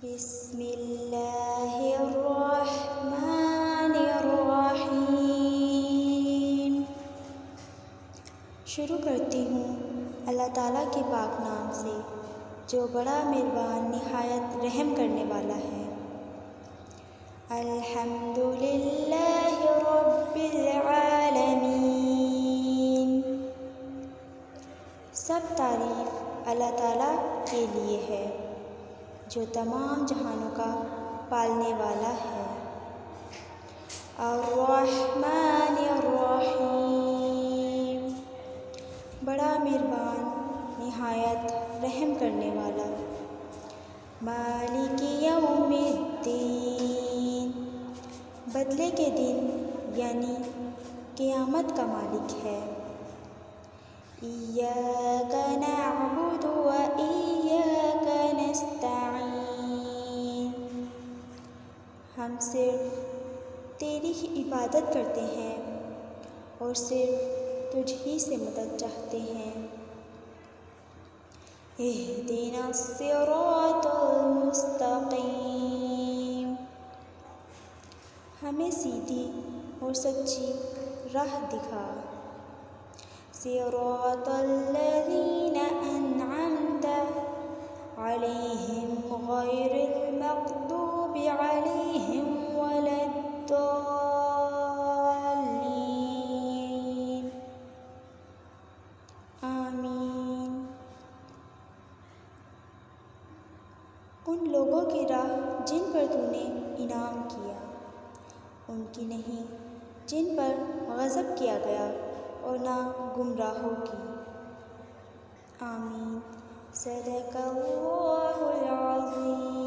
بسم اللہ الرحمن الرحیم۔ شروع کرتی ہوں اللہ تعالیٰ کے پاک نام سے جو بڑا مہربان نہایت رحم کرنے والا ہے۔ الحمد للہ رب العالمین۔ سب تعریف اللہ تعالیٰ کے لیے ہے جو تمام جہانوں کا پالنے والا ہے۔ الرحمن الرحیم، بڑا مہربان نہایت رحم کرنے والا۔ مالک یوم الدین، بدلے کے دن یعنی قیامت کا مالک ہے۔ ایاک نعبد و ایاک نستعین، ہم صرف تیری ہی عبادت کرتے ہیں اور صرف تجھ ہی سے مدد چاہتے ہیں۔ اہدنا الصراط المستقیم، ہمیں سیدھی اور سچی راہ دکھا۔ صراط الذین انعمت علیہم غیر المغضوب علیہم ولا الضالین، آمین۔ ان لوگوں کی راہ جن پر تو نے انعام کیا، ان کی نہیں جن پر غضب کیا گیا، اور نہ گمراہوں کی۔ آمین۔ صدق اللہ العظیم۔